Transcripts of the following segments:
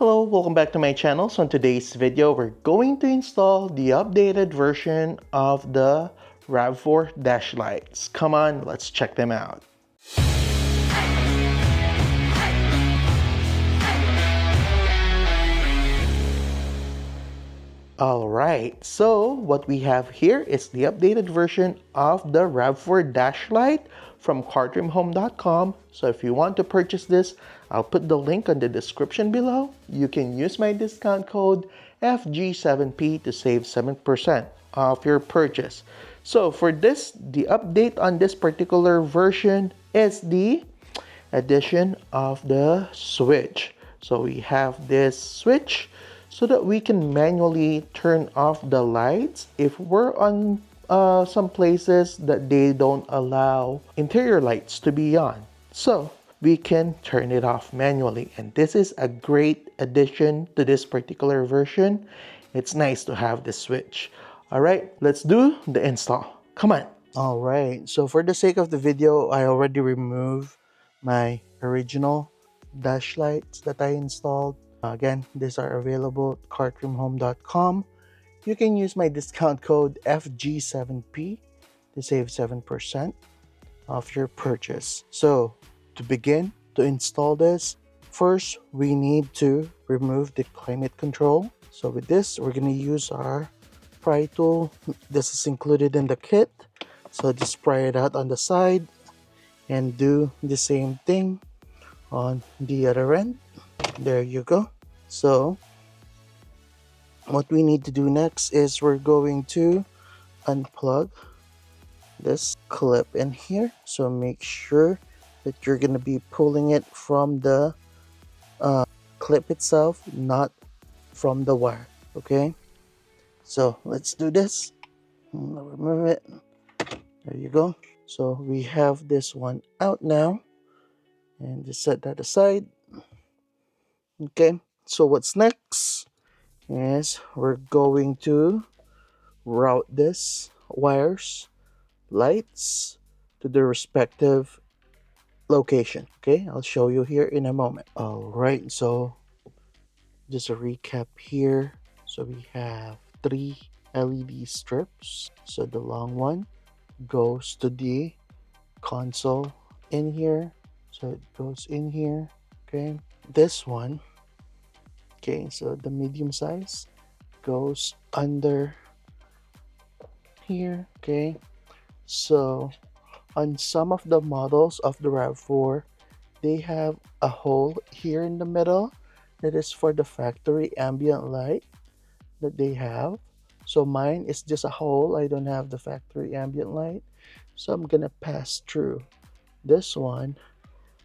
Hello, welcome back to my channel. So in today's video, we're going to install the updated version of the RAV4 dash lights. Come on, let's check them out. Alright, so what we have here is the updated version of the RAV4 dash light from CARTRIMHOME.com. So if you want to purchase this, I'll put the link on the description below. You can use my discount code FG7P to save 7% off your purchase. So for this, the update on this particular version is the addition of the switch. So we have this switch so that we can manually turn off the lights if we're on some places that they don't allow interior lights to be on. So we can turn it off manually, and this is a great addition to this particular version. It's nice to have this switch. All right, let's do the install. Come on. All right, so for the sake of the video, I already removed my original dash lights that I installed. Again, these are available at CARTRIMHOME.com. You can use my discount code FG7P to save 7% off your purchase. So to begin to install this, first we need to remove the climate control. So with this, we're going to use our pry tool. This is included in the kit. So just pry it out on the side and do the same thing on the other end. There you go. So what we need to do next is we're going to unplug this clip in here. So make sure that you're going to be pulling it from the clip itself, not from the wire. Okay, so let's do this. Remove it. There you go. So we have this one out now, and just set that aside. Okay, so what's next is we're going to route this wires, lights to the respective location. Okay, I'll show you here in a moment. All right, so just a recap here. So we have 3 LED strips. So the long one goes to the console in here. So it goes in here. Okay, this one, okay, so the medium size goes under here. Okay, so on some of the models of the RAV4, they have a hole here in the middle that is for the factory ambient light that they have. So mine is just a hole. I don't have the factory ambient light, so I'm gonna pass through this one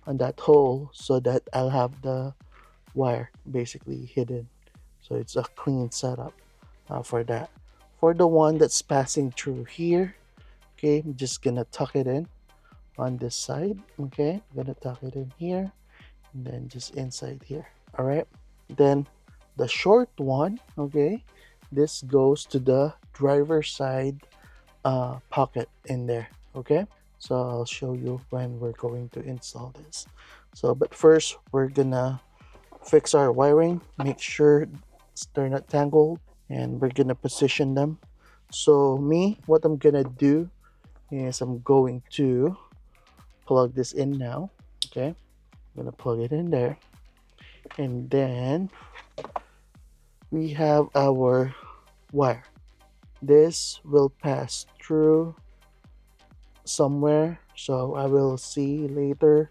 on that hole so that I'll have the wire basically hidden, so it's a clean setup for that. For the one that's passing through here, okay, I'm just gonna tuck it in on this side. Okay, I'm gonna tuck it in here and then just inside here. All right, then the short one, okay, this goes to the driver's side pocket in there. Okay, so I'll show you when we're going to install this. So but first we're gonna fix our wiring, make sure they're not tangled, and we're gonna position them. So what I'm gonna do is I'm going to plug this in now. Okay, I'm gonna plug it in there, and then we have our wire. This will pass through somewhere, so I will see later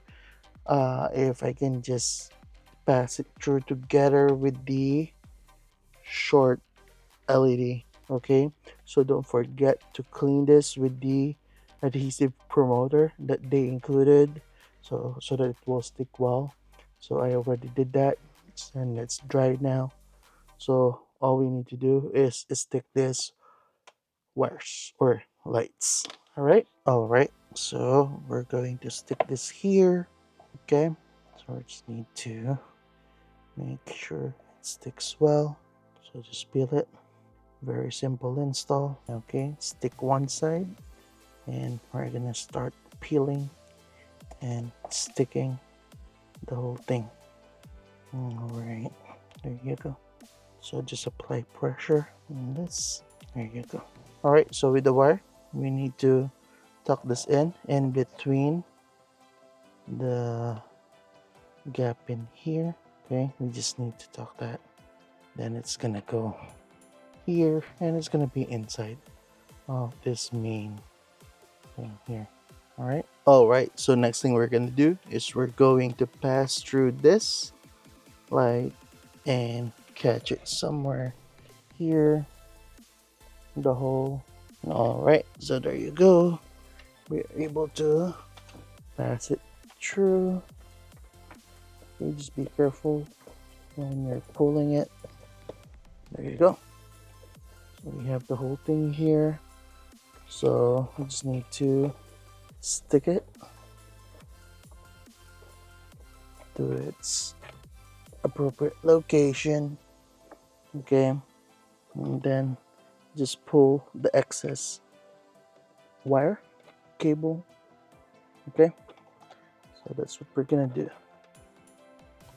if I can just pass it through together with the short LED. Okay, so don't forget to clean this with the adhesive promoter that they included, so that it will stick well. So I already did that, and it's dry now. So all we need to do is stick this wires or lights. All right, so we're going to stick this here. Okay, so we just need to make sure it sticks well. So just peel it. Very simple install. Okay, stick one side, and we're gonna start peeling and sticking the whole thing. All right, There you go. So just apply pressure on this. There you go. All right, so with the wire, we need to tuck this in between the gap in here. Okay, we just need to tuck that. Then it's gonna go here, and it's gonna be inside of this main thing here. All right, so next thing we're gonna do is we're going to pass through this light and catch it somewhere here in the hole. All right, so there you go. We're able to pass it through. Okay, just be careful when you're pulling it. There you go. So we have the whole thing here. So we just need to stick it to its appropriate location. Okay, and then just pull the excess wire cable. Okay, so that's what we're gonna do.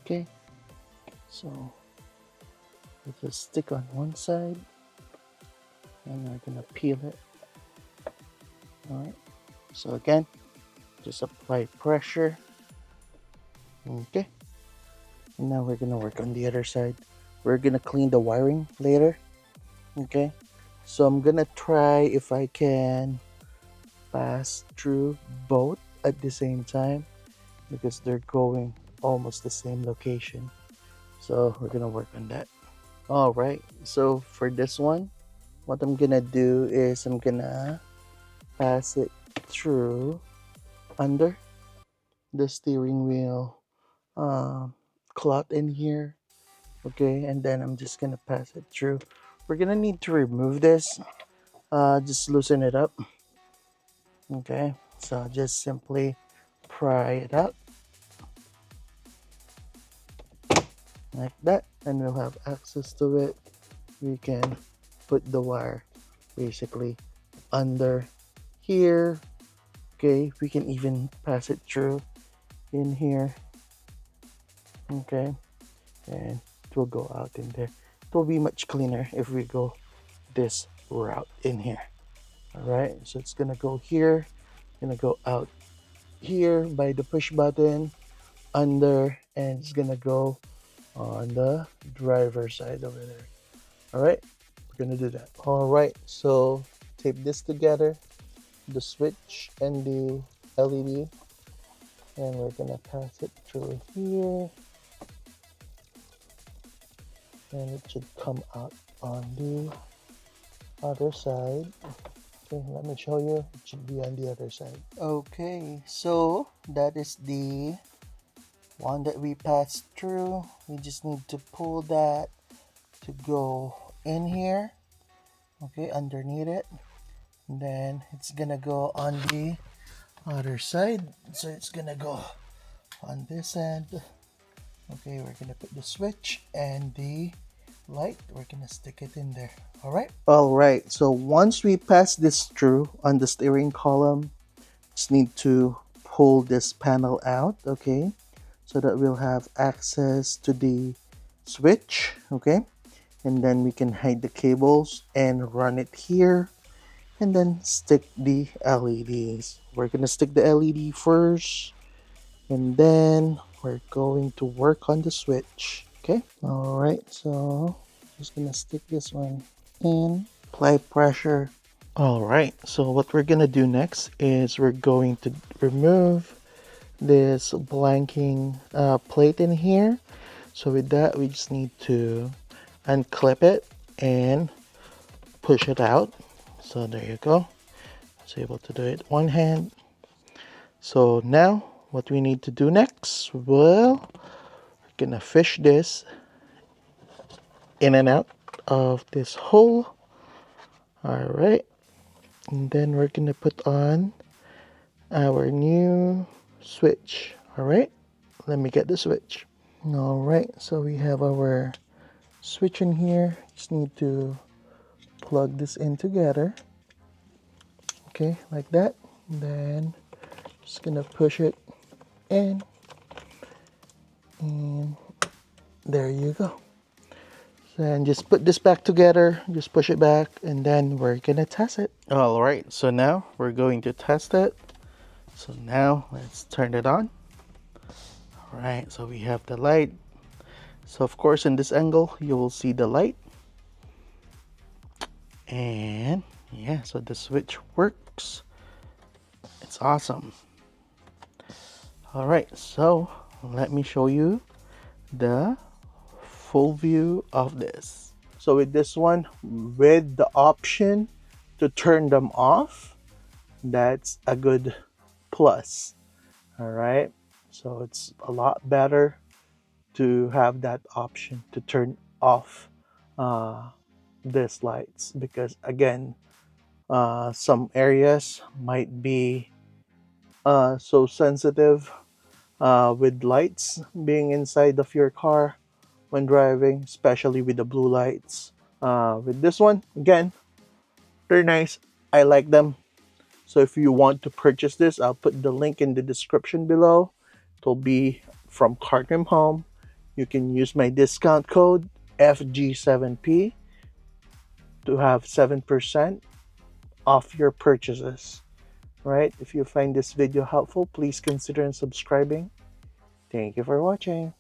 Okay, so we just stick on one side and we're gonna peel it. All right, so again, just apply pressure. Okay, and now we're gonna work on the other side. We're gonna clean the wiring later. Okay, so I'm gonna try if I can pass through both at the same time because they're going almost the same location. So we're gonna work on that. All right, so for this one, what I'm gonna do is I'm gonna pass it through under the steering wheel cloth in here. Okay, and then I'm just gonna pass it through. We're gonna need to remove this, just loosen it up. Okay, so just simply pry it out like that, and we'll have access to it. We can put the wire basically under here. Okay, we can even pass it through in here. Okay, and it will go out in there. It will be much cleaner if we go this route in here. All right, so it's gonna go here, gonna go out here by the push button under, and it's gonna go on the driver's side over there. All right, we're gonna do that. All right, so tape this together, the switch and the LED, and we're gonna pass it through here, and it should come out on the other side. Okay, let me show you. It should be on the other side. Okay, so that is the one that we passed through. We just need to pull that to go in here. Okay, underneath it. And then it's gonna go on the other side. So it's gonna go on this end. Okay, we're gonna put the switch and the light. We're gonna stick it in there. All right, so once we pass this through on the steering column, just need to pull this panel out. Okay, so that we'll have access to the switch. Okay, and then we can hide the cables and run it here, and then stick the LEDs. We're gonna stick the LED first, and then we're going to work on the switch. Okay, all right, so just gonna stick this one in, apply pressure. All right, so what we're gonna do next is we're going to remove this blanking plate in here. So with that, we just need to unclip it and push it out. So there you go. I was able to do it one hand. So now what we need to do next, well, we're gonna fish this in and out of this hole. All right, and then we're gonna put on our new switch. All right, let me get the switch. All right, so we have our switch in here. Just need to plug this in together. Okay, like that. And then just gonna push it in, and there you go. Then just put this back together, just push it back, and then we're gonna test it. All right, so now we're going to test it. So now let's turn it on. All right, so we have the light. So of course in this angle, you will see the light. And yeah, so the switch works. It's awesome. All right, so let me show you the full view of this. So with this one, with the option to turn them off, that's a good plus. All right, so it's a lot better to have that option to turn off these lights, because again, some areas might be so sensitive with lights being inside of your car when driving, especially with the blue lights. With this one, again, they're nice. I like them. So if you want to purchase this, I'll put the link in the description below. It'll be from CARTRIMHOME. You can use my discount code FG7P to have 7% off your purchases. Right? If you find this video helpful, please consider subscribing. Thank you for watching.